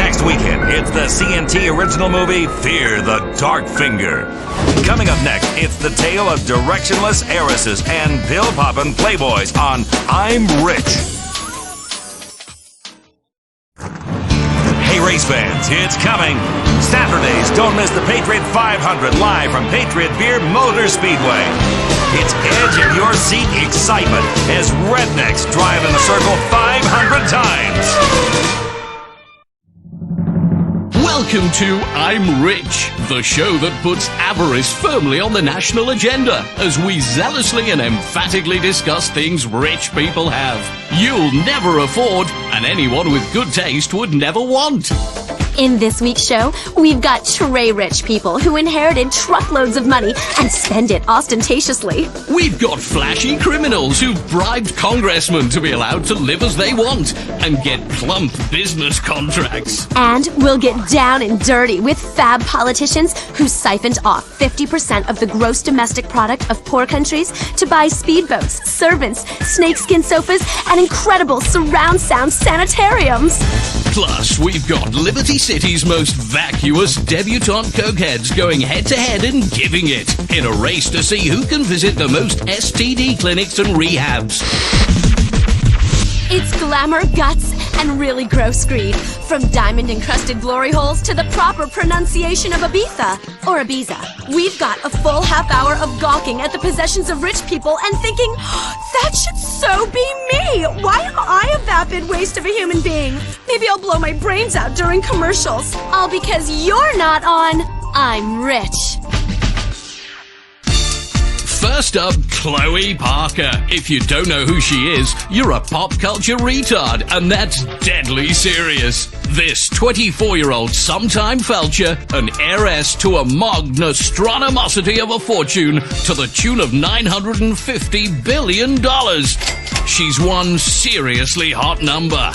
next weekend, it's the CNT original movie, Fear the Dark Finger. Coming up next, it's the tale of directionless heiresses and pill-poppin' playboys on I'm Rich. Hey, race fans, it's coming. Saturdays, don't miss the Patriot 500 live from Patriot Beer Motor Speedway. It's edge in your seat excitement as rednecks drive in a circle 500 times. Welcome to I'm Rich, the show that puts avarice firmly on the national agenda as we zealously and emphatically discuss things rich people have. You'll never afford, and anyone with good taste would never want. In this week's show, we've got tray rich people who inherited truckloads of money and spend it ostentatiously. We've got flashy criminals who've bribed congressmen to be allowed to live as they want and get plump business contracts. And we'll get down and dirty with fab politicians who siphoned off 50% of the gross domestic product of poor countries to buy speedboats, servants, snakeskin sofas, and incredible surround sound sanitariums. Plus, we've got Liberty City's most vacuous debutante cokeheads going head-to-head and giving it in a race to see who can visit the most STD clinics and rehabs. It's glamour, guts, and really gross greed. From diamond-encrusted glory holes to the proper pronunciation of Ibiza or Ibiza. We've got a full half hour of gawking at the possessions of rich people and thinking, that should so be me. Why am I a vapid waste of a human being? Maybe I'll blow my brains out during commercials. All because you're not on I'm Rich. First up, Chloe Parker. If you don't know who she is, you're a pop culture retard, and that's deadly serious. This 24-year-old sometime felcher, an heiress to a magnostronomosity of a fortune to the tune of $950 billion. She's one seriously hot number.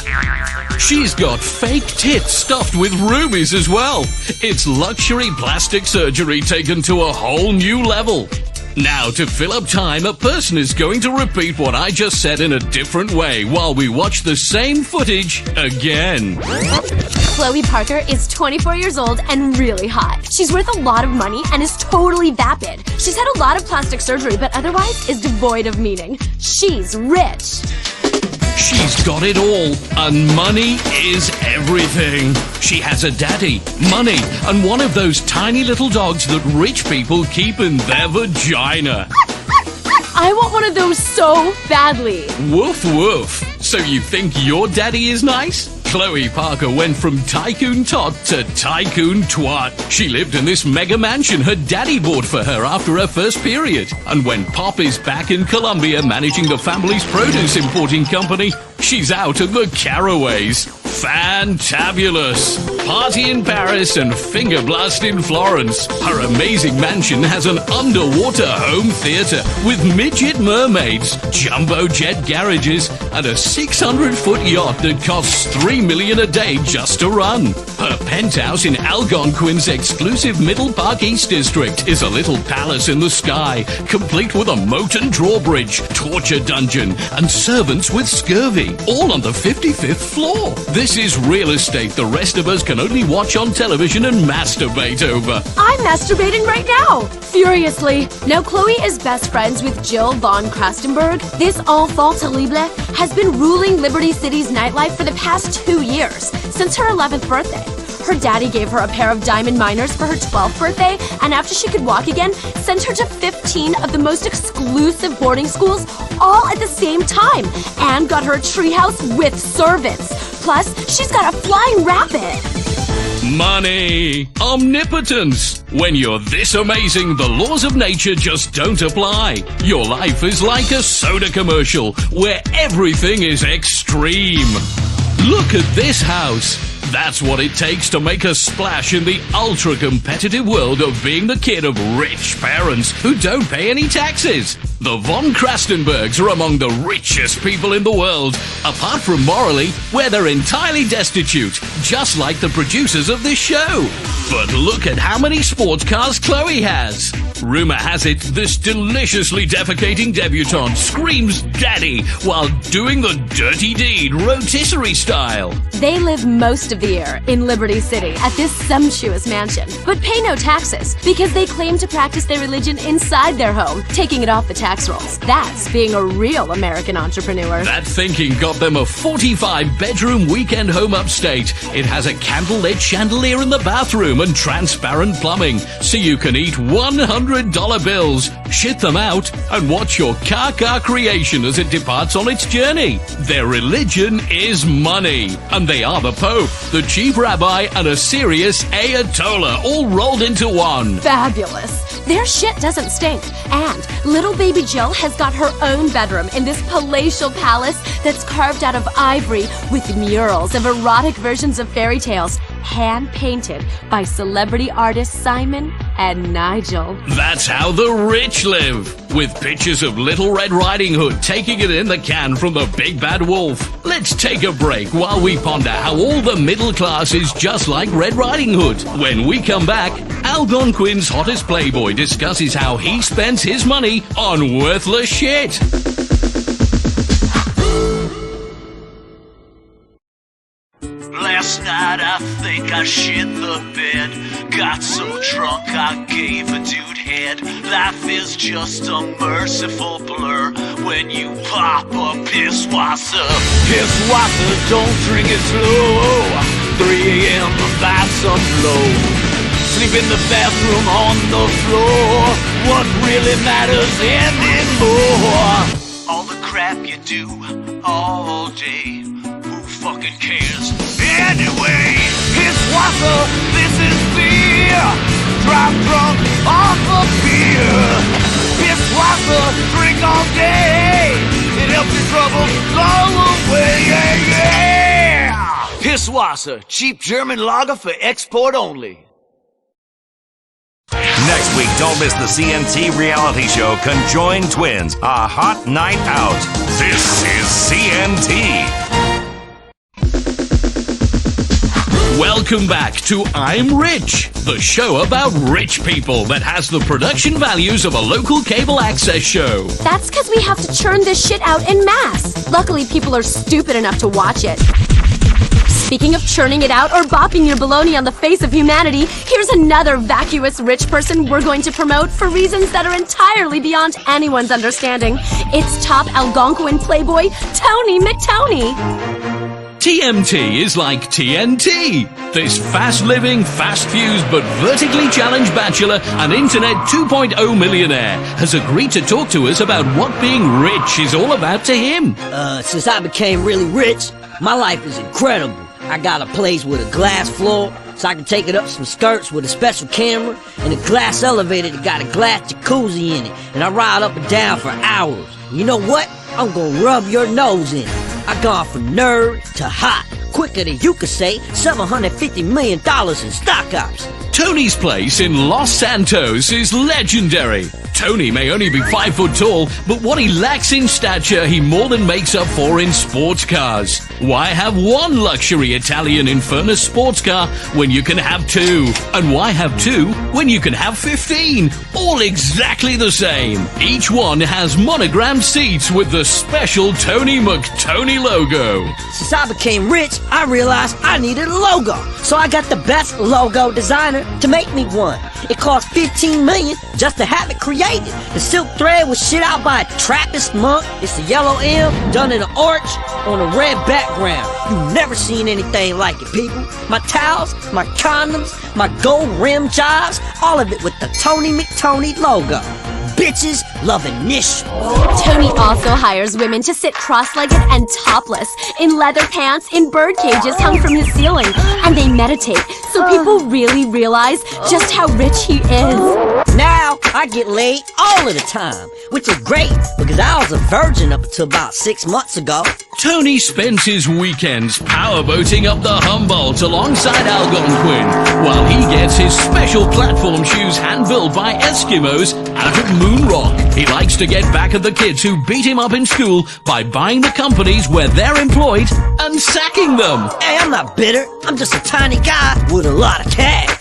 She's got fake tits stuffed with rubies as well. It's luxury plastic surgery taken to a whole new level. Now, to fill up time, a person is going to repeat what I just said in a different way while we watch the same footage again. Chloe Parker is 24 years old and really hot. She's worth a lot of money and is totally vapid. She's had a lot of plastic surgery, but otherwise is devoid of meaning. She's rich. She's got it all, and money is everything. She has a daddy, money, and one of those tiny little dogs that rich people keep in their vagina. I want one of those so badly. Woof woof. So you think your daddy is nice? Chloe Parker went from tycoon tot to tycoon twat. She lived in this mega mansion her daddy bought for her after her first period. And when Pop is back in Colombia managing the family's produce importing company, she's out in the Caraways. Fantabulous. Party in Paris and finger blast in Florence. Her amazing mansion has an underwater home theater with midget mermaids, jumbo jet garages, and a 600-foot yacht that costs $3 million a day just to run. Her penthouse in Algonquin's exclusive Middle Park East District is a little palace in the sky, complete with a moat and drawbridge, torture dungeon, and servants with scurvy, all on the 55th floor. This is real estate the rest of us can only watch on television and masturbate over. I'm masturbating right now, furiously. Now, Chloe is best friends with Jill von Krastenberg. This enfant terrible has been ruling Liberty City's nightlife for the past 2 years, since her 11th birthday. Her daddy gave her a pair of diamond minors for her 12th birthday, and after she could walk again, sent her to 15 of the most exclusive boarding schools all at the same time, and got her a treehouse with servants. Plus, she's got a flying rabbit. Money. Omnipotence. When you're this amazing, the laws of nature just don't apply. Your life is like a soda commercial where everything is extreme. Look at this house. That's what it takes to make a splash in the ultra-competitive world of being the kid of rich parents who don't pay any taxes. The von Krastenbergs are among the richest people in the world, apart from morally, where they're entirely destitute, just like the producers of this show. But look at how many sports cars Chloe has. Rumor has it this deliciously defecating debutante screams daddy while doing the dirty deed rotisserie style. They live most of the year in Liberty City at this sumptuous mansion, but pay no taxes because they claim to practice their religion inside their home, taking it off the tax rolls. That's being a real American entrepreneur. That thinking got them a 45-bedroom weekend home upstate. It has a candlelit chandelier in the bathroom and transparent plumbing, so you can eat $100 bills, shit them out, and watch your car creation as it departs on its journey. Their religion is money, and they are the Pope, the chief rabbi, and a serious Ayatollah all rolled into one. Fabulous. Their shit doesn't stink. And little baby Jill has got her own bedroom in this palatial palace that's carved out of ivory with murals of erotic versions of fairy tales, hand-painted by celebrity artists Simon and Nigel. That's how the rich live, with pictures of Little Red Riding Hood taking it in the can from the big bad wolf. Let's take a break while we ponder how all the middle class is just like Red Riding Hood. When we come back, Algonquin's hottest playboy discusses how he spends his money on worthless shit. Last night I think I shit the bed. Got so drunk I gave a dude head. Life is just a merciful blur when you pop a pisswasser. Pisswasser, don't drink it slow. 3 a.m. buy some low. Sleep in the bathroom on the floor. What really matters anymore? All the crap you do all day. Who fucking cares? Anyway, Pisswasser, this is beer. Drive drunk off of beer. Pisswasser, drink all day. It helps your troubles go away. Yeah. Pisswasser, cheap German lager for export only. Next week, don't miss the CNT reality show Conjoined Twins, a hot night out. This is CNT. Welcome back to I'm Rich, the show about rich people that has the production values of a local cable access show. That's because we have to churn this shit out en masse. Luckily, people are stupid enough to watch it. Speaking of churning it out or bopping your baloney on the face of humanity, here's another vacuous rich person we're going to promote for reasons that are entirely beyond anyone's understanding. It's top Algonquin playboy, Tony McTony. TMT is like TNT. This fast-living, fast-fused, but vertically challenged bachelor and Internet 2.0 millionaire has agreed to talk to us about what being rich is all about to him. Since I became really rich, my life is incredible. I got a place with a glass floor, so I can take it up some skirts with a special camera, and a glass elevator that got a glass jacuzzi in it, and I ride up and down for hours. You know what? I'm gonna rub your nose in it. I gone from nerd to hot, quicker than you could say $750 million in stock ops. Tony's place in Los Santos is legendary. Tony may only be 5 foot tall, but what he lacks in stature, he more than makes up for in sports cars. Why have one luxury Italian Infernus sports car when you can have 2? And why have 2 when you can have 15? All exactly the same. Each one has monogrammed seats with the special Tony McTony logo. Since I became rich, I realized I needed a logo. So I got the best logo designer to make me one. It cost $15 million just to have it created. The silk thread was shit out by a Trappist monk. It's a yellow M done in an arch on a red background. You've never seen anything like it, people. My towels, my condoms, my gold rim jobs, all of it with the Tony McTony logo. Bitches loving this. Tony also hires women to sit cross-legged and topless in leather pants in bird cages hung from his ceiling, and they meditate so people really realize just how rich he is. Now I get laid all of the time, which is great because I was a virgin up until about 6 months ago. Tony spends his weekends powerboating up the Humboldt alongside Algonquin, while he gets his special platform shoes hand-built by Eskimos out of Moon Rock. He likes to get back at the kids who beat him up in school by buying the companies where they're employed and sacking them. Hey, I'm not bitter. I'm just a tiny guy with a lot of cash.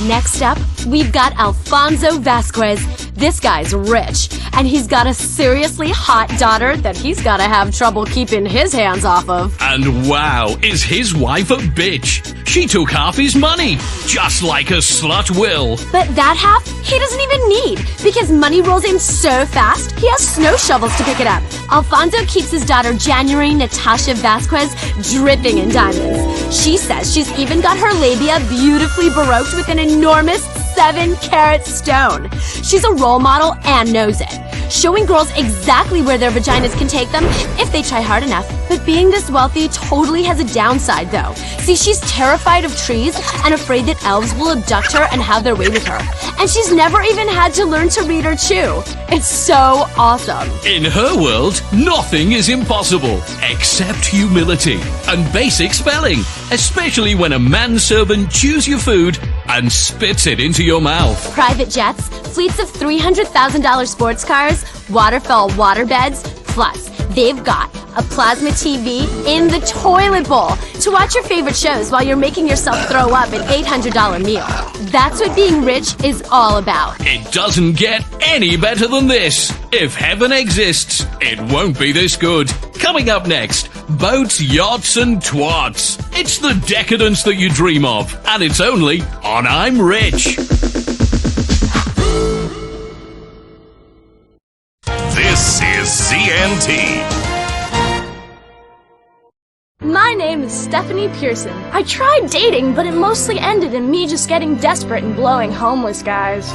Next up, we've got Alfonso Vasquez. This guy's rich, and he's got a seriously hot daughter that he's gotta have trouble keeping his hands off of. And wow, is his wife a bitch? She took half his money, just like a slut will. But that half, he doesn't even need, because money rolls in so fast, he has snow shovels to pick it up. Alfonso keeps his daughter January Natasha Vasquez dripping in diamonds. She says she's even got her labia beautifully baroqued with an enormous 7-carat stone. She's a role model and knows it, showing girls exactly where their vaginas can take them if they try hard enough. But being this wealthy totally has a downside, though. See, she's terrified of trees and afraid that elves will abduct her and have their way with her. And she's never even had to learn to read or chew. It's so awesome. In her world, nothing is impossible except humility and basic spelling, especially when a manservant chews your food and spits it into your mouth. Private jets, fleets of $300,000 sports cars, waterfall waterbeds, plus they've got a plasma TV in the toilet bowl to watch your favorite shows while you're making yourself throw up an $800 meal. That's what being rich is all about. It doesn't get any better than this. If heaven exists, it won't be this good. Coming up next, boats, yachts, and twats. It's the decadence that you dream of, and it's only on I'm Rich. This is CNT. My name is Stephanie Pearson. I tried dating, but it mostly ended in me just getting desperate and blowing homeless guys.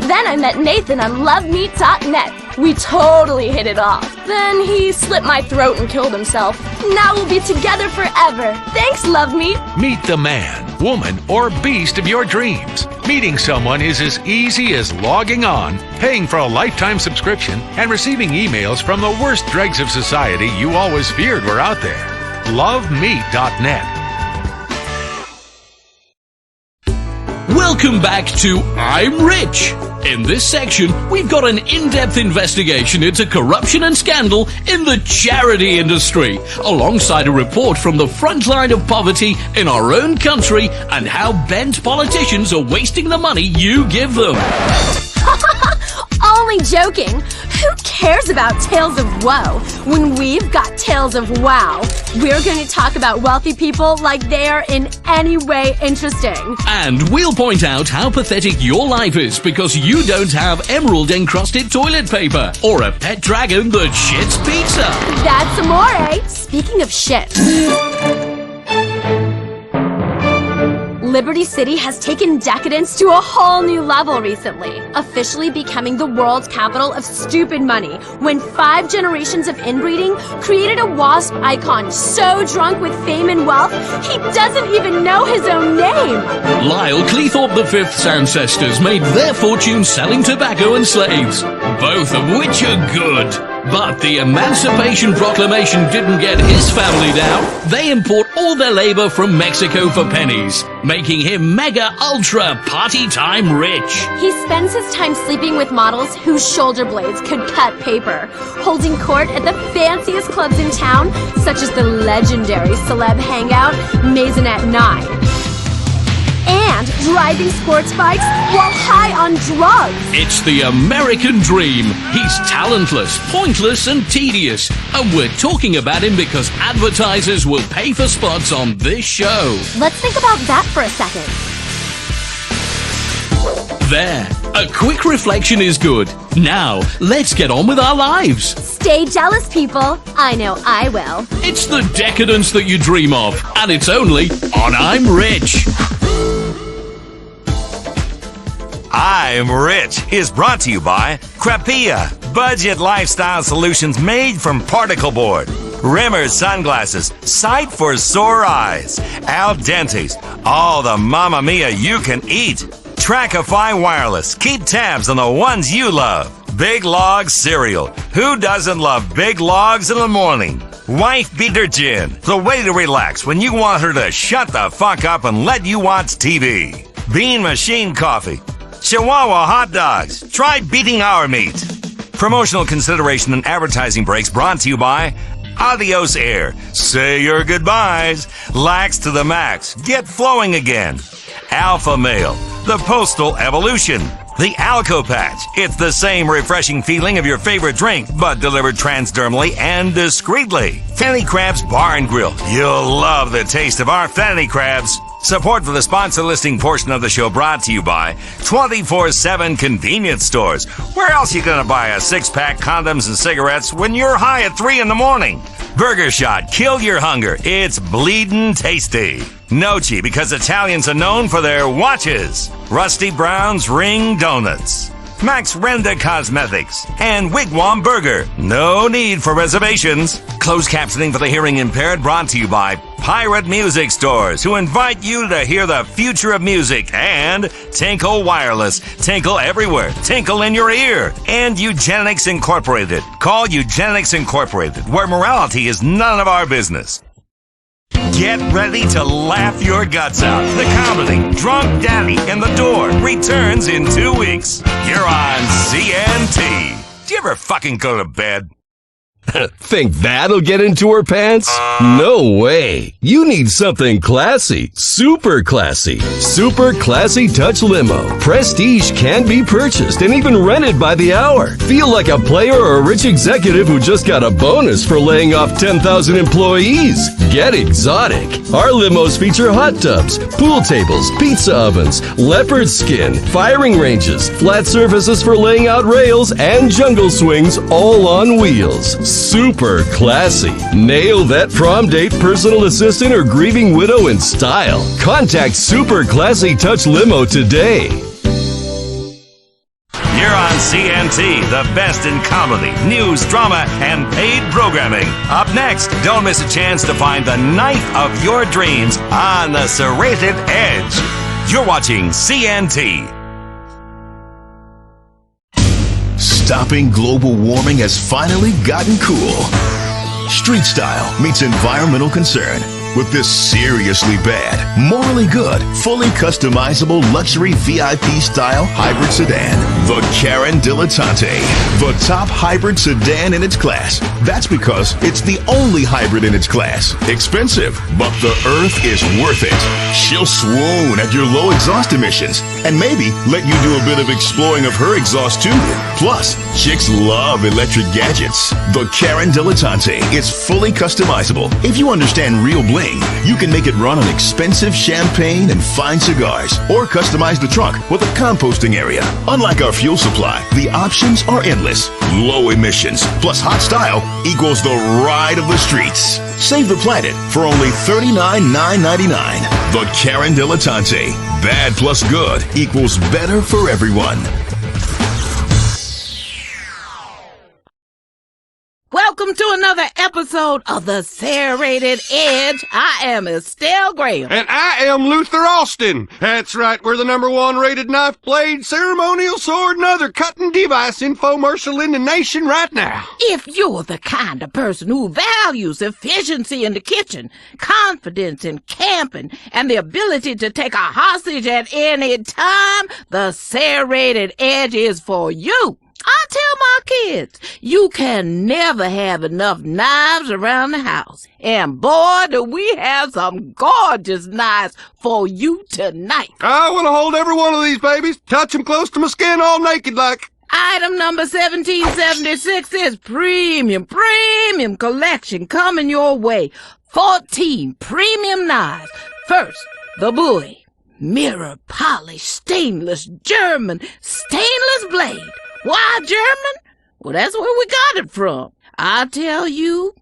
Then I met Nathan on LoveMeet.net. We totally hit it off. Then he slit my throat and killed himself. Now we'll be together forever. Thanks, LoveMeet. Meet the man, woman, or beast of your dreams. Meeting someone is as easy as logging on, paying for a lifetime subscription, and receiving emails from the worst dregs of society you always feared were out there. LoveMeet.net. Welcome back to I'm Rich. In this section, we've got an in-depth investigation into corruption and scandal in the charity industry, alongside a report from the front line of poverty in our own country and how bent politicians are wasting the money you give them. Only joking. Who cares about tales of woe when we've got tales of wow? We're going to talk about wealthy people like they are in any way interesting. And we'll point out how pathetic your life is because you don't have emerald-encrusted toilet paper or a pet dragon that shits pizza. That's amore. Speaking of shit. Liberty City has taken decadence to a whole new level recently, officially becoming the world's capital of stupid money when 5 generations of inbreeding created a wasp icon so drunk with fame and wealth he doesn't even know his own name. Lyle Cleethorpe V's ancestors made their fortune selling tobacco and slaves, both of which are good. But the Emancipation Proclamation didn't get his family down. They import all their labor from Mexico for pennies, making him mega ultra party time rich. He spends his time sleeping with models whose shoulder blades could cut paper, holding court at the fanciest clubs in town, such as the legendary celeb hangout Maisonette 9. And driving sports bikes while high on drugs. It's the American dream. He's talentless, pointless, and tedious. And we're talking about him because advertisers will pay for spots on this show. Let's think about that for a second. There. A quick reflection is good. Now, let's get on with our lives. Stay jealous, people. I know I will. It's the decadence that you dream of. And it's only on I'm Rich. I'm Rich is brought to you by Crapia, budget lifestyle solutions made from particle board. Rimmer sunglasses, sight for sore eyes. Al Dente's, all the Mamma Mia you can eat. Trackify Wireless, keep tabs on the ones you love. Big Log Cereal, who doesn't love big logs in the morning? Wife Beater Gin, the way to relax when you want her to shut the fuck up and let you watch TV. Bean Machine Coffee. Chihuahua hot dogs. Try beating our meat. Promotional consideration and advertising breaks brought to you by Adios Air. Say your goodbyes. Lax to the max. Get flowing again. Alpha Male. The Postal Evolution. The Alco Patch. It's the same refreshing feeling of your favorite drink, but delivered transdermally and discreetly. Fanny Crabs Bar and Grill. You'll love the taste of our Fanny Crabs. Support for the sponsor listing portion of the show brought to you by 24/7 Convenience Stores. Where else you gonna buy a 6-pack condoms and cigarettes when you're high at 3 in the morning? Burger Shot. Kill your hunger. It's bleedin' tasty. Noci, because Italians are known for their watches. Rusty Brown's Ring Donuts. Max Renda Cosmetics. And Wigwam Burger. No need for reservations. Closed captioning for the hearing impaired brought to you by Pirate Music Stores, who invite you to hear the future of music, and Tinkle Wireless. Tinkle everywhere. Tinkle in your ear. And Eugenics Incorporated. Call Eugenics Incorporated, where morality is none of our business. Get ready to laugh your guts out. The comedy Drunk Daddy and the Door returns in 2 weeks. You're on CNT. Do you ever fucking go to bed? Think that'll get into her pants? No way. You need something classy. Super classy. Super Classy Touch Limo. Prestige can be purchased and even rented by the hour. Feel like a player or a rich executive who just got a bonus for laying off 10,000 employees. Get exotic. Our limos feature hot tubs, pool tables, pizza ovens, leopard skin, firing ranges, flat surfaces for laying out rails, and jungle swings, all on wheels. Super classy. Nail that prom date, personal assistant, or grieving widow in style. Contact Super Classy Touch Limo today. You're on CNT, the best in comedy, news, drama, and paid programming. Up next, don't miss a chance to find the knife of your dreams on the serrated edge. You're watching CNT. Stopping global warming has finally gotten cool. Street style meets environmental concern with this seriously bad, morally good, fully customizable luxury VIP style hybrid sedan. The Karen Dilettante, the top hybrid sedan in its class. That's because it's the only hybrid in its class. Expensive, but the earth is worth it. She'll swoon at your low exhaust emissions and maybe let you do a bit of exploring of her exhaust too. Plus, chicks love electric gadgets. The Karen Dilettante is fully customizable. If you understand real bling, you can make it run on expensive champagne and fine cigars, or customize the trunk with a composting area. Unlike our fuel supply, the options are endless. Low emissions plus hot style equals the ride of the streets. Save the planet for only $39,999. The Karen Dilettante. Bad plus good equals better for everyone. Welcome to another episode of The Serrated Edge. I am Estelle Graham. And I am Luther Austin. That's right, we're the #1 rated knife blade, ceremonial sword, and other cutting device infomercial in the nation right now. If you're the kind of person who values efficiency in the kitchen, confidence in camping, and the ability to take a hostage at any time, The Serrated Edge is for you. I tell my kids, you can never have enough knives around the house. And boy, do we have some gorgeous knives for you tonight. I want to hold every one of these babies, touch them close to my skin all naked like. Item number 1776 is premium collection coming your way. 14 premium knives. First, the Bowie. Mirror polished stainless German stainless blade. Why German? Well, that's where we got it from. I tell you,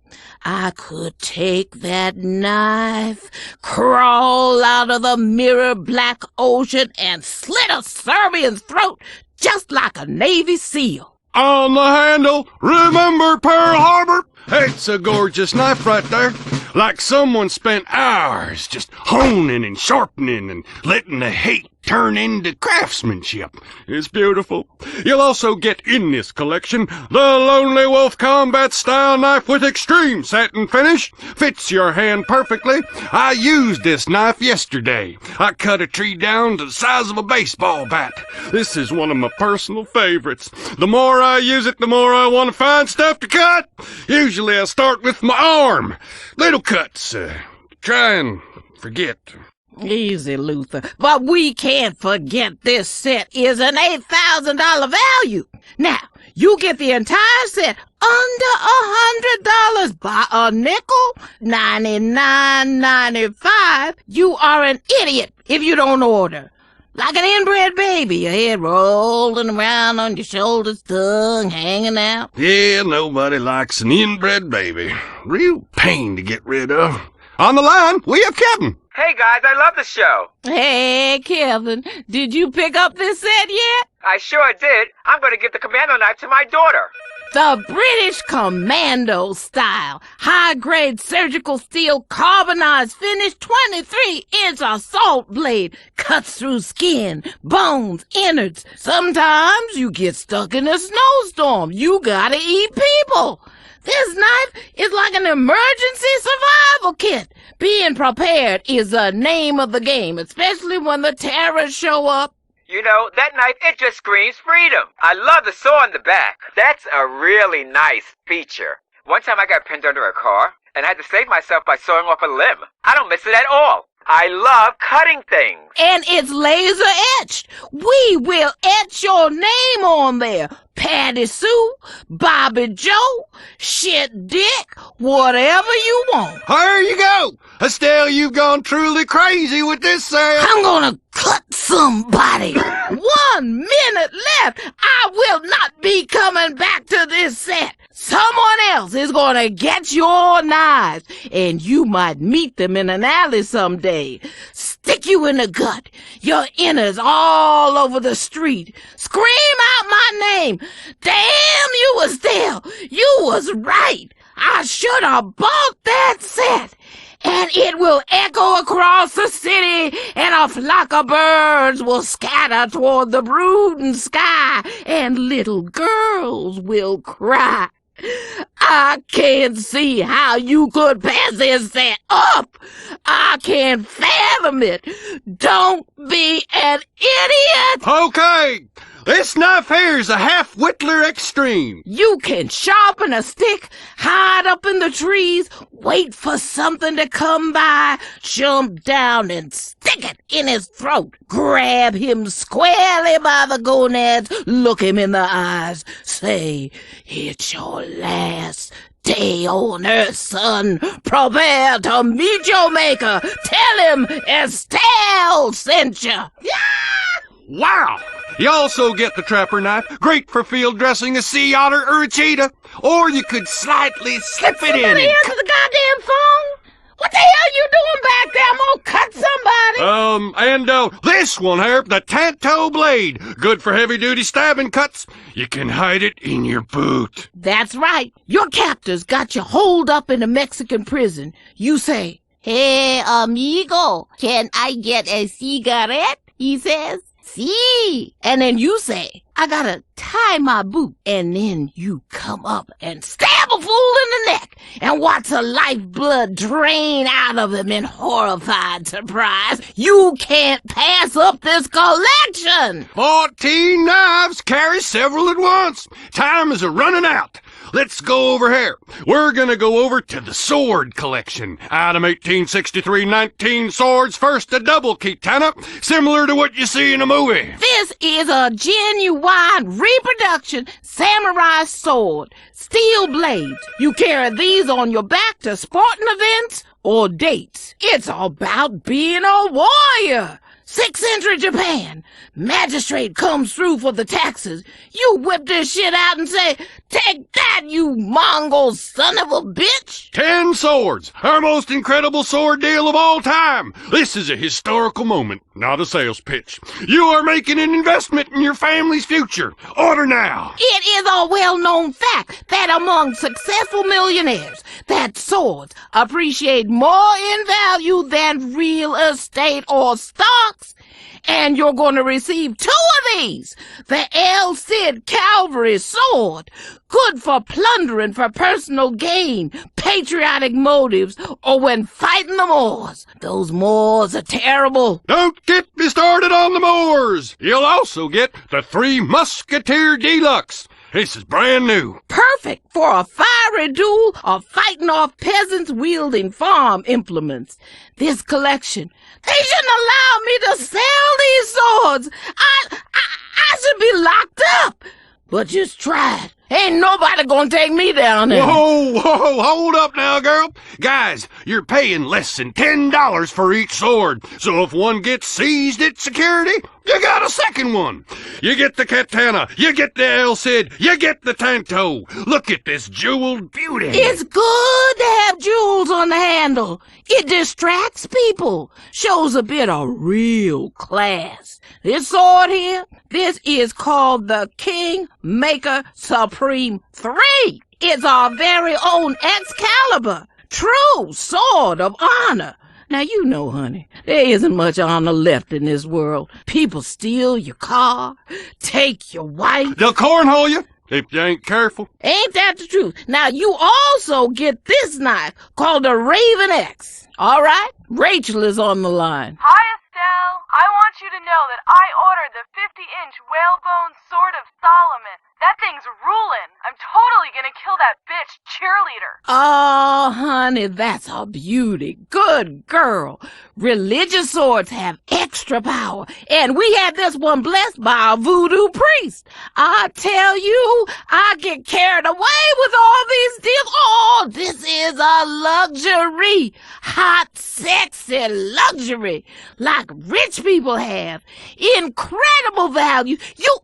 I could take that knife, crawl out of the mirror black ocean, and slit a Serbian's throat just like a Navy SEAL. On the handle, remember Pearl Harbor? It's a gorgeous knife right there. Like someone spent hours just honing and sharpening and letting the hate turn into craftsmanship. It's beautiful. You'll also get in this collection the Lonely Wolf Combat Style Knife with extreme satin finish. Fits your hand perfectly. I used this knife yesterday. I cut a tree down to the size of a baseball bat. This is one of my personal favorites. The more I use it, the more I want to find stuff to cut. Usually I start with my arm. Little cuts. Try and forget. Easy, Luther. But we can't forget this set is an $8,000 value. Now, you get the entire set under $100 by a nickel, $99.95. You are an idiot if you don't order. Like an inbred baby, your head rolling around on your shoulders, tongue hanging out. Yeah, nobody likes an inbred baby. Real pain to get rid of. On the line, we have Kevin. Hey guys, I love the show. Hey, Kevin, did you pick up this set yet? I sure did. I'm going to give the commando knife to my daughter. The British Commando style, high-grade surgical steel carbonized finish 23-inch assault blade, cuts through skin, bones, innards. Sometimes you get stuck in a snowstorm. You gotta eat people. This knife is like an emergency survival kit. Being prepared is the name of the game, especially when the terrorists show up. You know, that knife, it just screams freedom. I love the saw in the back. That's a really nice feature. One time I got pinned under a car and had to save myself by sawing off a limb. I don't miss it at all. I love cutting things. And it's laser etched. We will etch your name on there. Patty Sue, Bobby Joe, Shit Dick, whatever you want. There you go. Estelle, you've gone truly crazy with this sale. I'm gonna cut somebody. 1 minute left. I will not be coming back to this set. Someone else is gonna get your knives, and you might meet them in an alley someday. Stick you in the gut, your innards all over the street. Scream out my name. Damn you, Estelle. You was right. I should have bought that set. And it will echo across the city, and a flock of birds will scatter toward the brooding sky, and little girls will cry. I can't see how you could pass this set up. I can't fathom it. Don't be an idiot. Okay. This knife here's a half Whittler Extreme. You can sharpen a stick, hide up in the trees, wait for something to come by, jump down and stick it in his throat, grab him squarely by the gonads, look him in the eyes, say, it's your last day on earth, son. Prepare to meet your maker. Tell him Estelle sent you. Wow! You also get the trapper knife, great for field dressing a sea otter or a cheetah. Or you could slightly slip it in. Somebody answer the goddamn phone. What the hell you doing back there? I'm gonna cut somebody. This one here, the Tanto blade, good for heavy-duty stabbing cuts. You can hide it in your boot. That's right. Your captors got you holed up in a Mexican prison. You say, hey, amigo, can I get a cigarette? He says. See, and then you say, I gotta tie my boot, and then you come up and stab a fool in the neck and watch the lifeblood drain out of him in horrified surprise. You can't pass up this collection. 14 knives, carry several at once. Time is a-running out. Let's go over here. We're gonna go over to the sword collection. Item 1863, 19 swords, first a double katana, similar to what you see in a movie. This is a genuine reproduction samurai sword. Steel blades. You carry these on your back to sporting events or dates. It's about being a warrior. 6th century Japan. Magistrate comes through for the taxes. You whip this shit out and say, take that, you Mongol son of a bitch. 10 swords. Our most incredible sword deal of all time. This is a historical moment, not a sales pitch. You are making an investment in your family's future. Order now. It is a well-known fact that among successful millionaires, that swords appreciate more in value than real estate or stocks. And you're going to receive 2 of these. The El Cid Cavalry Sword, good for plundering for personal gain, patriotic motives, or when fighting the Moors. Those Moors are terrible. Don't get me started on the Moors. You'll also get the 3 Musketeer Deluxe. This is brand new. Perfect for a fiery duel or fighting off peasants wielding farm implements. This collection, they shouldn't allow me to sell these swords. I should be locked up. But just try it. Ain't nobody gonna take me down there. Whoa, hold up now, girl. Guys, you're paying less than $10 for each sword. So if one gets seized at security, you got a second one. You get the katana, you get the El Cid, you get the tanto. Look at this jeweled beauty. It's good to have jewels on the handle. It distracts people, shows a bit of real class. This sword here, this is called the Kingmaker Supreme 3. It's our very own Excalibur, true sword of honor. Now, you know, honey, there isn't much honor left in this world. People steal your car, take your wife. They'll cornhole you if you ain't careful. Ain't that the truth? Now, you also get this knife called the Raven X. All right? Rachel is on the line. Hi, Estelle. I want you to know that I ordered the 50-inch whalebone Sword of Solomon. That thing's rulin'. I'm totally gonna kill that bitch cheerleader. Oh, honey, that's a beauty. Good girl. Religious swords have extra power, and we had this one blessed by a voodoo priest. I tell you, I get carried away with all these deals. Oh, this is a luxury. Hot, sexy luxury, like rich people have. Incredible value. You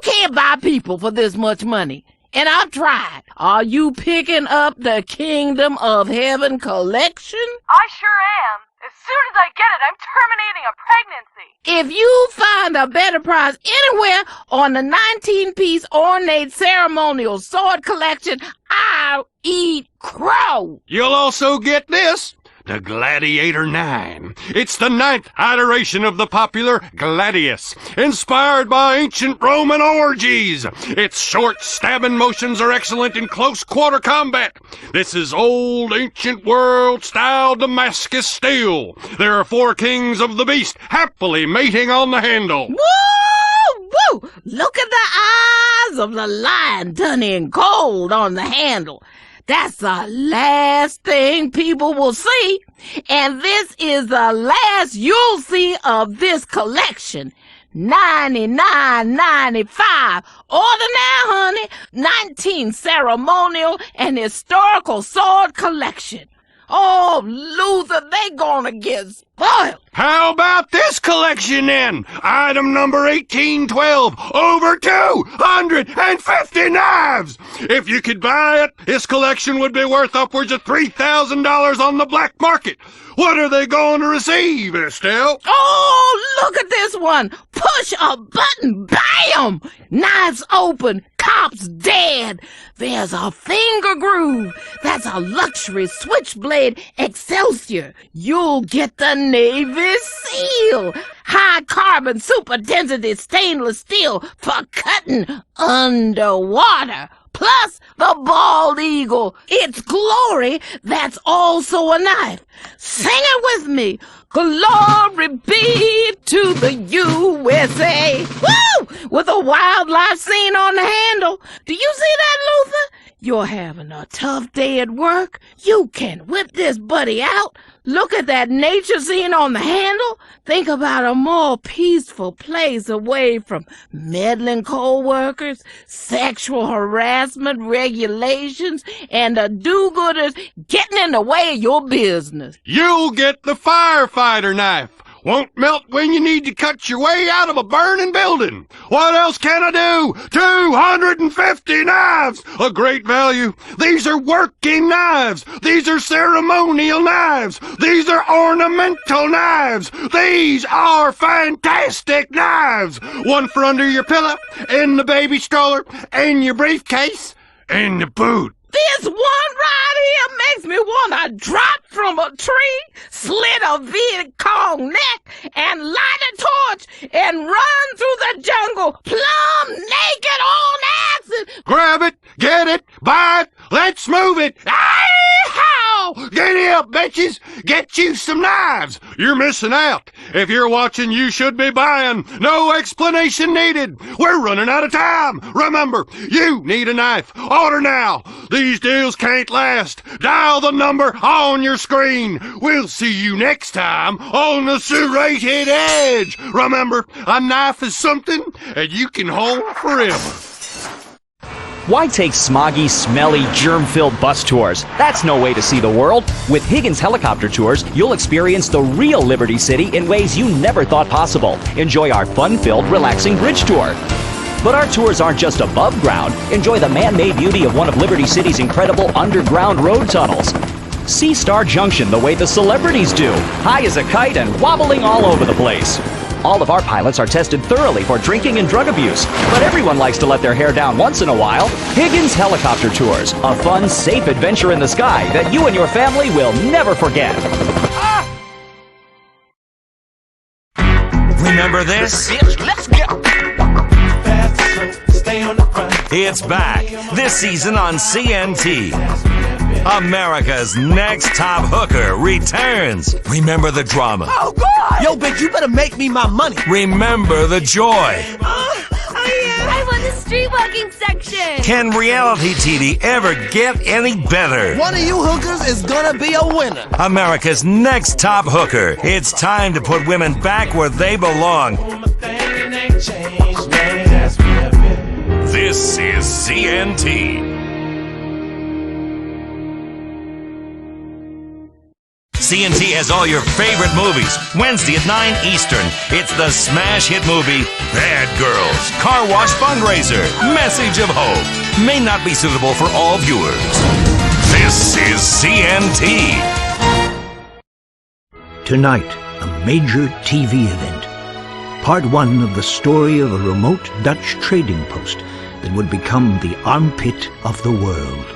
can't buy people for this much money. And I've tried. Are you picking up the Kingdom of Heaven collection? I sure am. As soon as I get it, I'm terminating a pregnancy. If you find a better price anywhere on the 19-piece ornate ceremonial sword collection, I'll eat crow. You'll also get this. The Gladiator 9. It's the 9th iteration of the popular Gladius, inspired by ancient Roman orgies. Its short stabbing motions are excellent in close quarter combat. This is old ancient world style Damascus steel. There are 4 kings of the beast happily mating on the handle. Woo! Woo! Look at the eyes of the lion done in gold on the handle. That's the last thing people will see, and this is the last you'll see of this collection. $99.95. Order now, honey. 19 ceremonial and historical sword collection. Oh, Luther, they gonna get spoiled. How about this collection then? Item number 1812, over 250 knives! If you could buy it, this collection would be worth upwards of $3,000 on the black market. What are they going to receive, Estelle? Oh, look at this one. Push a button, bam! Knives open, cops dead. There's a finger groove. That's a luxury switchblade Excelsior. You'll get the Navy SEAL. High carbon super density stainless steel for cutting underwater. Plus the bald eagle. Its glory, that's also a knife. Sing it with me. Glory be to the USA. Woo! With a wildlife scene on the handle. Do you see that, Luther? You're having a tough day at work. You can whip this buddy out. Look at that nature scene on the handle. Think about a more peaceful place away from meddling co-workers, sexual harassment regulations, and the do-gooders getting in the way of your business. You'll get the firefighter knife. Won't melt when you need to cut your way out of a burning building. What else can I do? 250 knives! A great value. These are working knives. These are ceremonial knives. These are ornamental knives. These are fantastic knives. One for under your pillow, in the baby stroller, in your briefcase, in the boot. This one right here makes me want to drop from a tree, slit a Viet Cong neck, and light a and run through the jungle plumb naked on acid. Grab it, get it, buy it, let's move it. How? Giddy up, bitches. Get you some knives. You're missing out. If you're watching, you should be buying. No explanation needed. We're running out of time. Remember, you need a knife. Order now. These deals can't last. Dial the number on your screen. We'll see you next time on the Serrated Edge. Remember, a knife is something that you can hold forever. Why take smoggy, smelly, germ-filled bus tours? That's no way to see the world. With Higgins Helicopter Tours, you'll experience the real Liberty City in ways you never thought possible. Enjoy our fun-filled, relaxing bridge tour. But our tours aren't just above ground. Enjoy the man-made beauty of one of Liberty City's incredible underground road tunnels. See Star Junction the way the celebrities do, high as a kite and wobbling all over the place. All of our pilots are tested thoroughly for drinking and drug abuse, but everyone likes to let their hair down once in a while. Higgins Helicopter Tours, a fun, safe adventure in the sky that you and your family will never forget. Remember this? Let's go. It's back this season on CNT. America's Next Top Hooker returns. Remember the drama. Oh, God! Yo, bitch, you better make me my money. Remember the joy. I won the streetwalking section. Can reality TV ever get any better? One of you hookers is gonna be a winner. America's Next Top Hooker. It's time to put women back where they belong. This is CNT. CNT has all your favorite movies. Wednesday at 9 Eastern. It's the smash hit movie, Bad Girls. Car wash fundraiser. Message of hope. May not be suitable for all viewers. This is CNT. Tonight, a major TV event. Part 1 of the story of a remote Dutch trading post that would become the armpit of the world.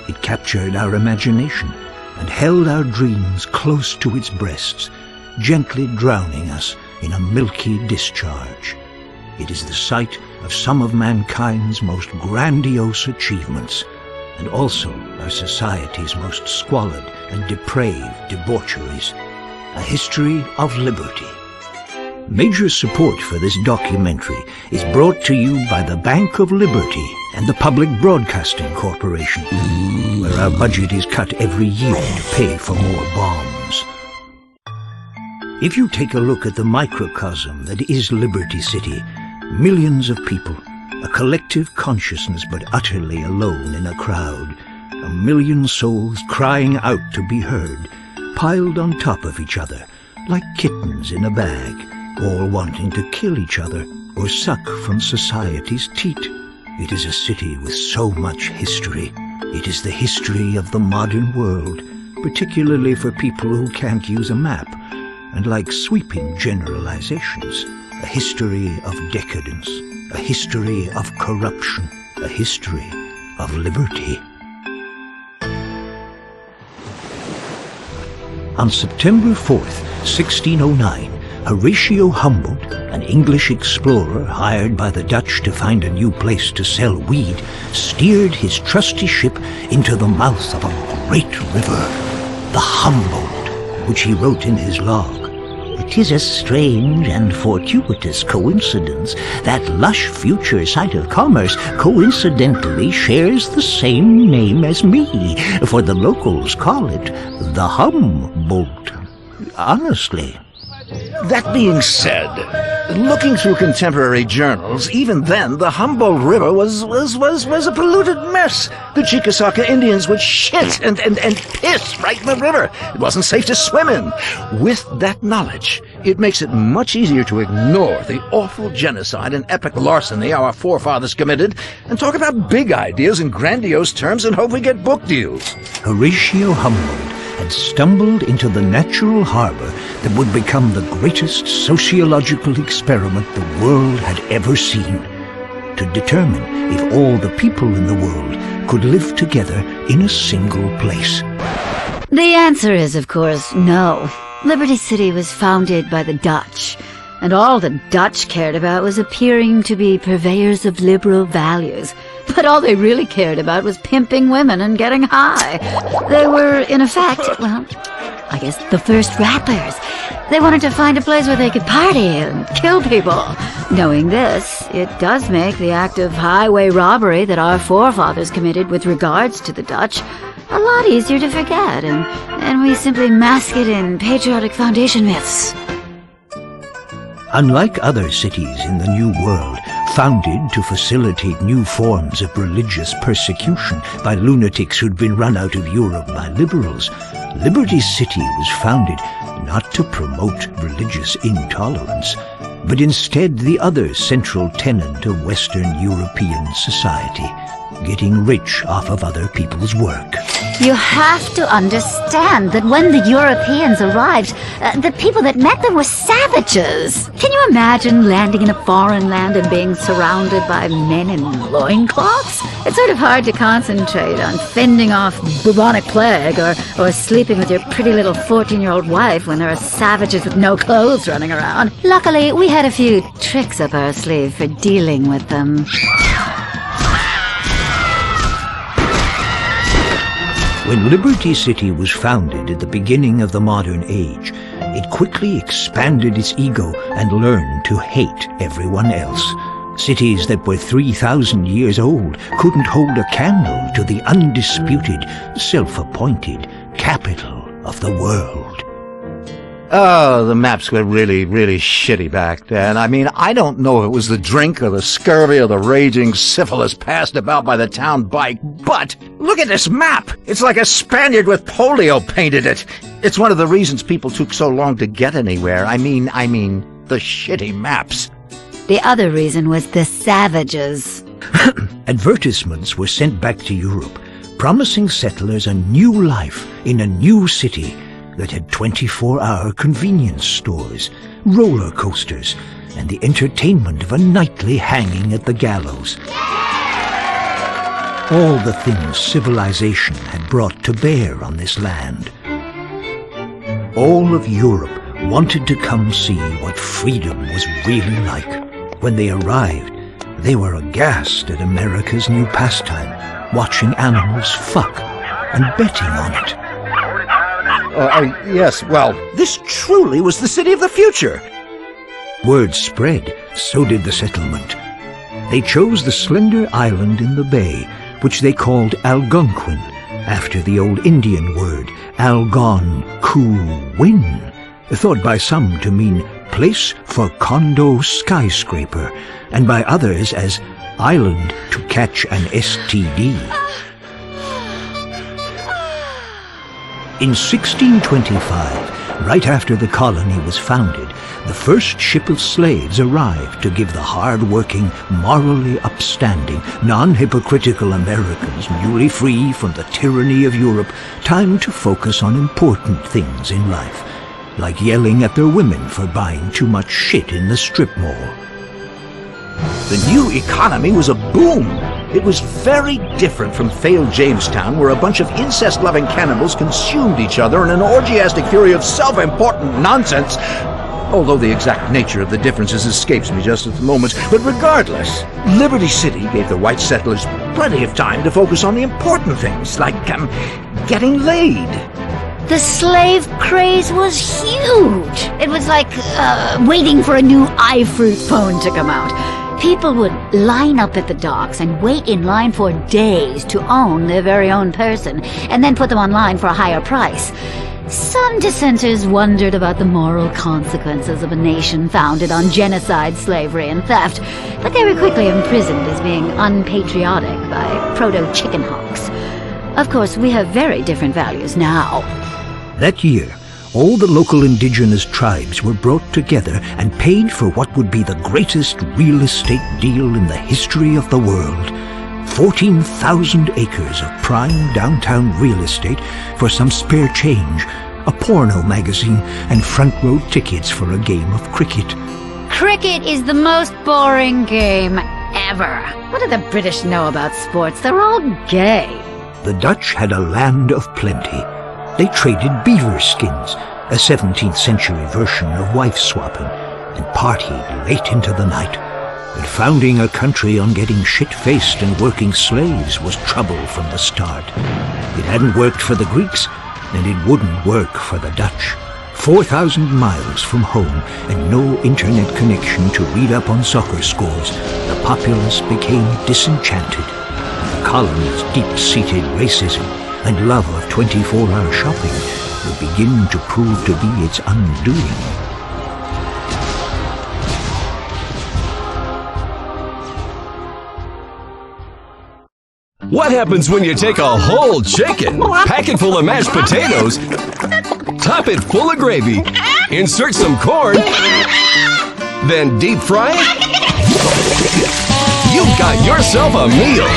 It captured our imagination and held our dreams close to its breasts, gently drowning us in a milky discharge. It is the site of some of mankind's most grandiose achievements, and also our society's most squalid and depraved debaucheries. A history of liberty. Major support for this documentary is brought to you by the Bank of Liberty and the Public Broadcasting Corporation, where our budget is cut every year to pay for more bombs. If you take a look at the microcosm that is Liberty City, millions of people, a collective consciousness but utterly alone in a crowd, a million souls crying out to be heard, piled on top of each other, like kittens in a bag, all wanting to kill each other or suck from society's teat. It is a city with so much history. It is the history of the modern world, particularly for people who can't use a map, and like sweeping generalizations, a history of decadence, a history of corruption, a history of liberty. On September 4th, 1609, Horatio Humboldt, an English explorer hired by the Dutch to find a new place to sell weed, steered his trusty ship into the mouth of a great river, the Humboldt, which he wrote in his log. It is a strange and fortuitous coincidence that lush future site of commerce coincidentally shares the same name as me, for the locals call it the Humboldt. Honestly. That being said, looking through contemporary journals, even then the Humboldt River was a polluted mess. The Chickasaw Indians would shit and piss right in the river. It wasn't safe to swim in. With that knowledge, it makes it much easier to ignore the awful genocide and epic larceny our forefathers committed and talk about big ideas in grandiose terms and hope we get book deals. Horatio Humboldt had stumbled into the natural harbor that would become the greatest sociological experiment the world had ever seen, to determine if all the people in the world could live together in a single place. The answer is, of course, no. Liberty City was founded by the Dutch. and all the Dutch cared about was appearing to be purveyors of liberal values. But all they really cared about was pimping women and getting high. They were, in effect, well, I guess the first rappers. They wanted to find a place where they could party and kill people. Knowing this, it does make the act of highway robbery that our forefathers committed with regards to the Dutch a lot easier to forget, and we simply mask it in patriotic foundation myths. Unlike other cities in the New World, founded to facilitate new forms of religious persecution by lunatics who'd been run out of Europe by liberals, Liberty City was founded not to promote religious intolerance, but instead the other central tenet of Western European society, getting rich off of other people's work. You have to understand that when the Europeans arrived, the people that met them were savages. Can you imagine landing in a foreign land and being surrounded by men in loincloths? It's sort of hard to concentrate on fending off bubonic plague or sleeping with your pretty little 14-year-old wife when there are savages with no clothes running around. Luckily, we had a few tricks up our sleeve for dealing with them. When Liberty City was founded at the beginning of the modern age, it quickly expanded its ego and learned to hate everyone else. Cities that were 3,000 years old couldn't hold a candle to the undisputed, self-appointed capital of the world. Oh, the maps were really, really shitty back then. I mean, I don't know if it was the drink or the scurvy or the raging syphilis passed about by the town bike, but look at this map! It's like a Spaniard with polio painted it. It's one of the reasons people took so long to get anywhere. I mean, the shitty maps. The other reason was the savages. Advertisements were sent back to Europe, promising settlers a new life in a new city that had 24-hour convenience stores, roller coasters, and the entertainment of a nightly hanging at the gallows. All the things civilization had brought to bear on this land. All of Europe wanted to come see what freedom was really like. When they arrived, they were aghast at America's new pastime, watching animals fuck and betting on it. Yes, well, this truly was the city of the future. Word spread, so did the settlement. They chose the slender island in the bay, which they called Algonquin, after the old Indian word Algon-ku-win, thought by some to mean place for condo skyscraper, and by others as island to catch an STD. In 1625, right after the colony was founded, the first ship of slaves arrived to give the hard-working, morally upstanding, non-hypocritical Americans, newly free from the tyranny of Europe, time to focus on important things in life, like yelling at their women for buying too much shit in the strip mall. The new economy was a boom. It was very different from failed Jamestown, where a bunch of incest-loving cannibals consumed each other in an orgiastic fury of self-important nonsense, although the exact nature of the differences escapes me just at the moment. But regardless, Liberty City gave the white settlers plenty of time to focus on the important things, like getting laid. The slave craze was huge. It was like waiting for a new iFruit phone to come out. People would line up at the docks and wait in line for days to own their very own person, and then put them online for a higher price. Some dissenters wondered about the moral consequences of a nation founded on genocide, slavery, and theft, but they were quickly imprisoned as being unpatriotic by proto-chicken hawks. Of course, we have very different values now. That year, all the local indigenous tribes were brought together and paid for what would be the greatest real estate deal in the history of the world. 14,000 acres of prime downtown real estate for some spare change, a porno magazine, and front row tickets for a game of cricket. Cricket is the most boring game ever. What do the British know about sports? They're all gay. The Dutch had a land of plenty. They traded beaver skins, a 17th century version of wife-swapping, and partied late into the night. But founding a country on getting shit-faced and working slaves was trouble from the start. It hadn't worked for the Greeks, and it wouldn't work for the Dutch. 4,000 miles from home and no internet connection to read up on soccer scores, the populace became disenchanted. The colony's deep-seated racism and love of 24-hour shopping would begin to prove to be its undoing. What happens when you take a whole chicken, pack it full of mashed potatoes, top it full of gravy, insert some corn, then deep fry it? You've got yourself a meal.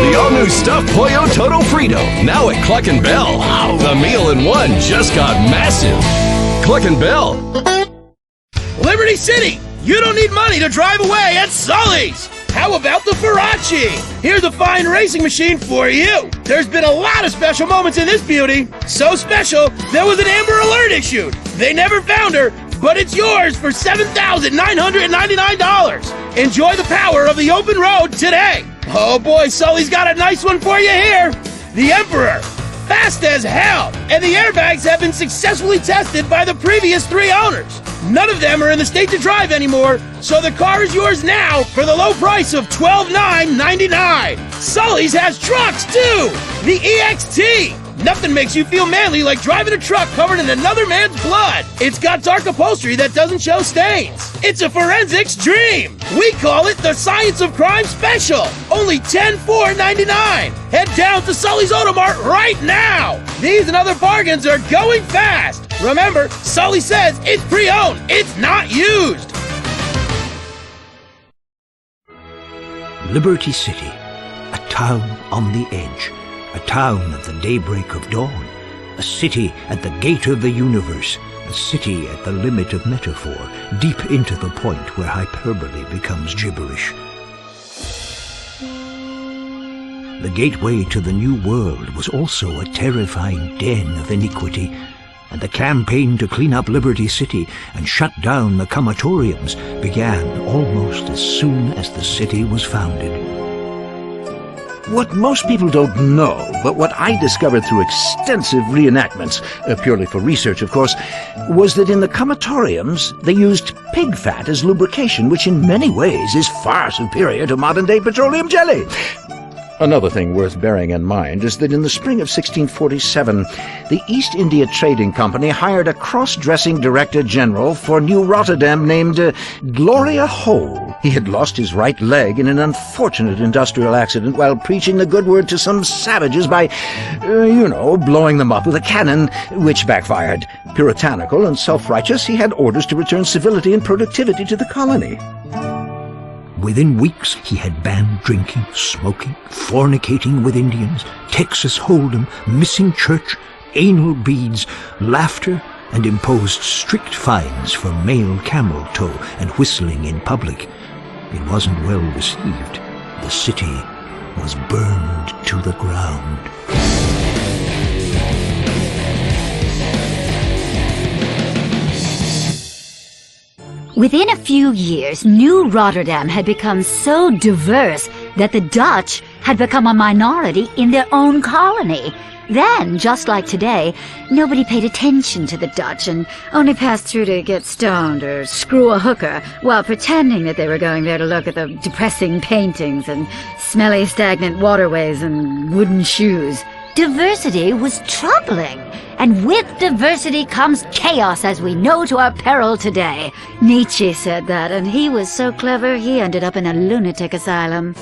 The all-new stuffed Pollo Todo Frito, now at Cluck & Bell. The meal in one just got massive. Cluck & Bell. Liberty City! You don't need money to drive away at Sully's! How about the Farachi? Here's a fine racing machine for you. There's been a lot of special moments in this beauty. So special, there was an Amber Alert issued. They never found her, but it's yours for $7,999. Enjoy the power of the open road today. Oh boy, Sully's got a nice one for you here. The Emperor. Fast as hell. And the airbags have been successfully tested by the previous 3 owners. None of them are in the state to drive anymore, so the car is yours now for the low price of $12,999. Sully's has trucks too! The EXT! Nothing makes you feel manly like driving a truck covered in another man's blood. It's got dark upholstery that doesn't show stains. It's a forensics dream. We call it the Science of Crime Special. Only $10,499. Head down to Sully's Automart right now. These and other bargains are going fast. Remember, Sully says it's pre-owned. It's not used. Liberty City, a town on the edge. A town at the daybreak of dawn, a city at the gate of the universe, a city at the limit of metaphor, deep into the point where hyperbole becomes gibberish. The gateway to the new world was also a terrifying den of iniquity, and the campaign to clean up Liberty City and shut down the comatoriums began almost as soon as the city was founded. What most people don't know, but what I discovered through extensive reenactments, purely for research of course, was that in the comatoriums they used pig fat as lubrication, which in many ways is far superior to modern-day petroleum jelly. Another thing worth bearing in mind is that in the spring of 1647, the East India Trading Company hired a cross-dressing director general for New Rotterdam named Gloria Hole. He had lost his right leg in an unfortunate industrial accident while preaching the good word to some savages by, blowing them up with a cannon, which backfired. Puritanical and self-righteous, he had orders to return civility and productivity to the colony. Within weeks, he had banned drinking, smoking, fornicating with Indians, Texas Hold'em, missing church, anal beads, laughter, and imposed strict fines for male camel toe and whistling in public. It wasn't well received. The city was burned to the ground. Within a few years, New Rotterdam had become so diverse that the Dutch had become a minority in their own colony. Then, just like today, nobody paid attention to the Dutch and only passed through to get stoned or screw a hooker while pretending that they were going there to look at the depressing paintings and smelly stagnant waterways and wooden shoes. Diversity was troubling, and with diversity comes chaos, as we know to our peril today. Nietzsche said that, and he was so clever he ended up in a lunatic asylum.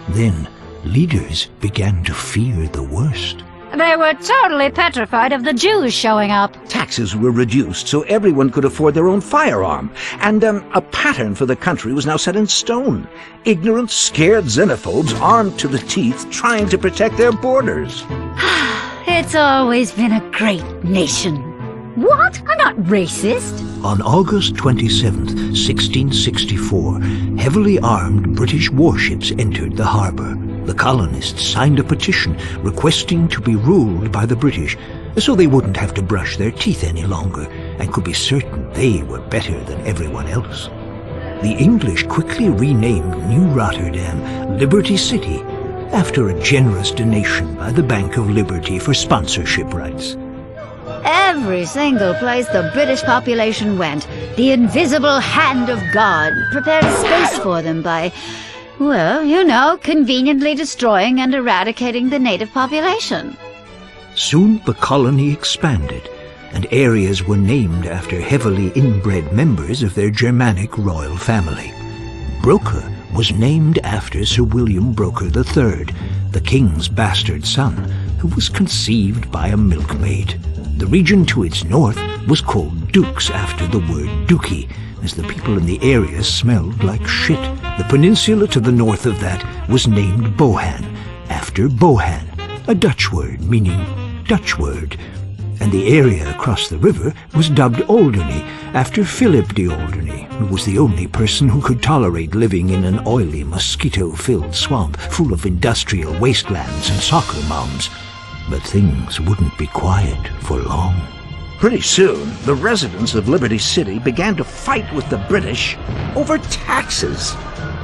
Then, leaders began to fear the worst. They were totally petrified of the Jews showing up. Taxes were reduced so everyone could afford their own firearm, and a pattern for the country was now set in stone. Ignorant, scared xenophobes armed to the teeth trying to protect their borders. It's always been a great nation. What? I'm not racist. On August 27th, 1664, heavily armed British warships entered the harbor. The colonists signed a petition requesting to be ruled by the British, so they wouldn't have to brush their teeth any longer, and could be certain they were better than everyone else. The English quickly renamed New Rotterdam Liberty City after a generous donation by the Bank of Liberty for sponsorship rights. Every single place the British population went, the invisible hand of God prepared a space for them by, well, you know, conveniently destroying and eradicating the native population. Soon the colony expanded, and areas were named after heavily inbred members of their Germanic royal family. Broker was named after Sir William Broker III, the king's bastard son, who was conceived by a milkmaid. The region to its north was called Dukes after the word dookie, as the people in the area smelled like shit. The peninsula to the north of that was named Bohan, after Bohan, a Dutch word meaning Dutch word. And the area across the river was dubbed Alderney, after Philip de Alderney, who was the only person who could tolerate living in an oily, mosquito-filled swamp full of industrial wastelands and soccer moms. But things wouldn't be quiet for long. Pretty soon, the residents of Liberty City began to fight with the British over taxes.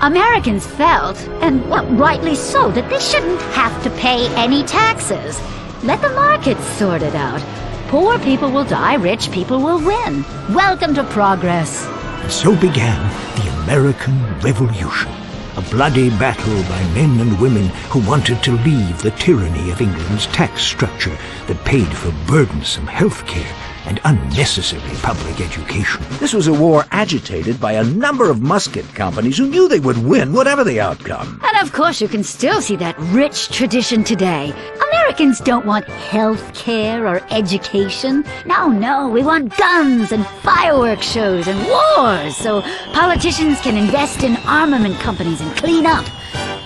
Americans felt, and well, rightly so, that they shouldn't have to pay any taxes. Let the markets sort it out. Poor people will die, rich people will win. Welcome to progress. And so began the American Revolution, a bloody battle by men and women who wanted to leave the tyranny of England's tax structure that paid for burdensome health care and unnecessary public education. This was a war agitated by a number of musket companies who knew they would win whatever the outcome. And of course you can still see that rich tradition today. Americans don't want health care or education. No, we want guns and fireworks shows and wars so politicians can invest in armament companies and clean up.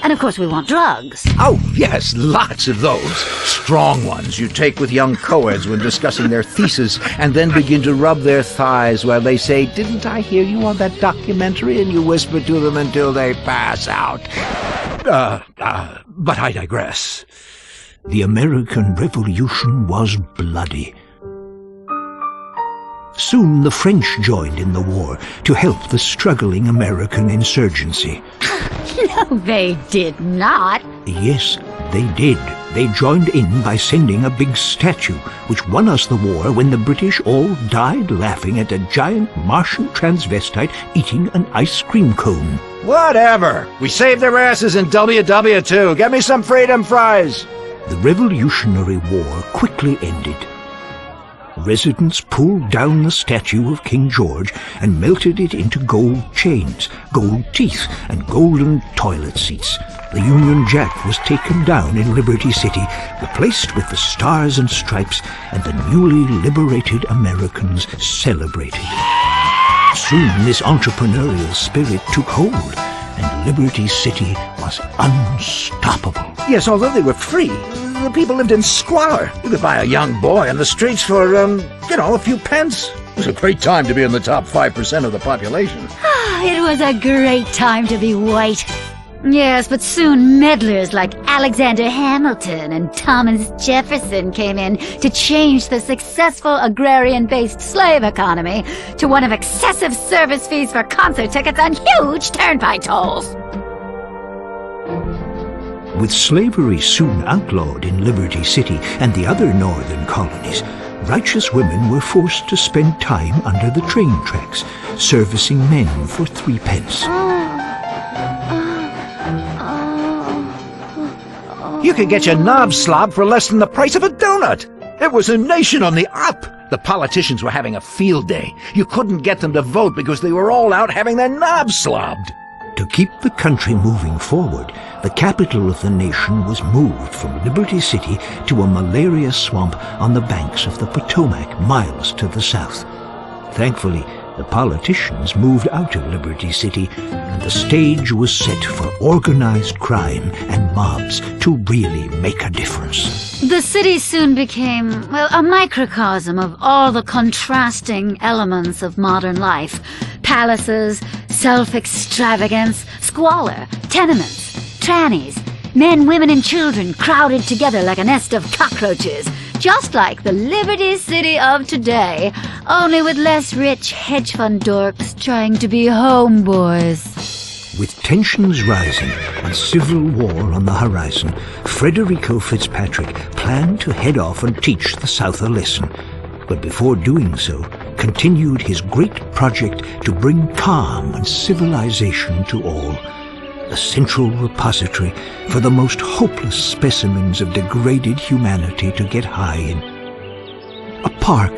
And of course we want drugs. Oh, yes, lots of those. Strong ones you take with young co-eds when discussing their thesis and then begin to rub their thighs while they say, "Didn't I hear you on that documentary?" And you whisper to them until they pass out. But I digress. The American Revolution was bloody. Soon the French joined in the war to help the struggling American insurgency. No, they did not. Yes, they did. They joined in by sending a big statue, which won us the war when the British all died laughing at a giant Martian transvestite eating an ice cream cone. Whatever. We saved their asses in WW2. Get me some freedom fries. The Revolutionary War quickly ended. Residents pulled down the statue of King George and melted it into gold chains, gold teeth, and golden toilet seats. The Union Jack was taken down in Liberty City, replaced with the Stars and Stripes, and the newly liberated Americans celebrated. Soon this entrepreneurial spirit took hold, and Liberty City was unstoppable. Yes, although they were free, the people lived in squalor. You could buy a young boy on the streets for, a few pence. It was a great time to be in the top 5% of the population. It was a great time to be white. Yes, but soon meddlers like Alexander Hamilton and Thomas Jefferson came in to change the successful agrarian-based slave economy to one of excessive service fees for concert tickets and huge turnpike tolls. With slavery soon outlawed in Liberty City and the other northern colonies, righteous women were forced to spend time under the train tracks, servicing men for 3 pence. You could get your knob slobbed for less than the price of a donut. It was a nation on the up. The politicians were having a field day. You couldn't get them to vote because they were all out having their knobs slobbed. To keep the country moving forward, the capital of the nation was moved from Liberty City to a malaria swamp on the banks of the Potomac, miles to the south. Thankfully, the politicians moved out of Liberty City, and the stage was set for organized crime and mobs to really make a difference. The city soon became, a microcosm of all the contrasting elements of modern life. Palaces, self-extravagance, squalor, tenements, trannies, men, women, and children crowded together like a nest of cockroaches, just like the Liberty City of today, only with less rich hedge fund dorks trying to be homeboys. With tensions rising and civil war on the horizon, Federico Fitzpatrick planned to head off and teach the South a lesson. But before doing so, continued his great project to bring calm and civilization to all. A central repository for the most hopeless specimens of degraded humanity to get high in. A park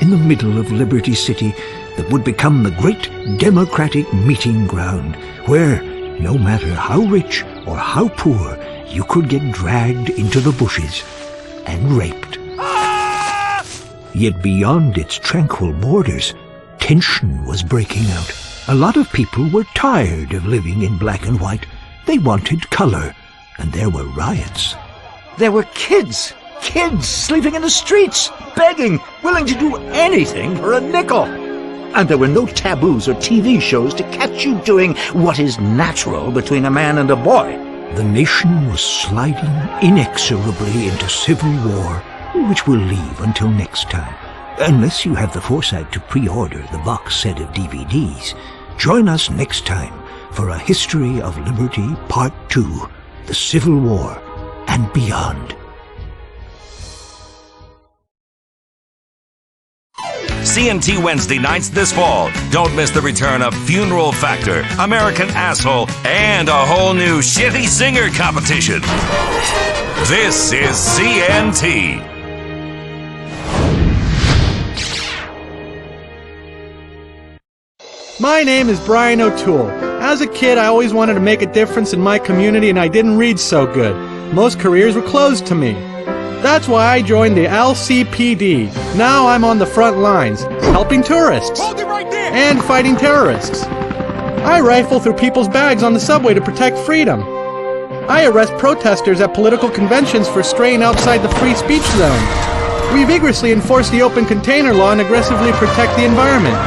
in the middle of Liberty City that would become the great democratic meeting ground, where, no matter how rich or how poor, you could get dragged into the bushes and raped. Yet beyond its tranquil borders, tension was breaking out. A lot of people were tired of living in black and white. They wanted color, and there were riots. There were kids sleeping in the streets, begging, willing to do anything for a nickel. And there were no taboos or TV shows to catch you doing what is natural between a man and a boy. The nation was sliding inexorably into civil war, which we'll leave until next time. Unless you have the foresight to pre-order the box set of DVDs, join us next time for A History of Liberty Part 2, The Civil War and Beyond. CNT Wednesday nights this fall. Don't miss the return of Funeral Factor, American Asshole, and a whole new Shitty Singer competition. This is CNT. My name is Brian O'Toole. As a kid, I always wanted to make a difference in my community, and I didn't read so good. Most careers were closed to me. That's why I joined the LCPD. Now I'm on the front lines, helping tourists and fighting terrorists. I rifle through people's bags on the subway to protect freedom. I arrest protesters at political conventions for straying outside the free speech zone. We vigorously enforce the open container law and aggressively protect the environment.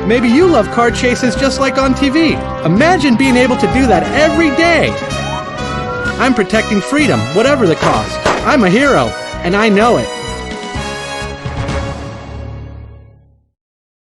Maybe you love car chases just like on TV. Imagine being able to do that every day. I'm protecting freedom, whatever the cost. I'm a hero, and I know it.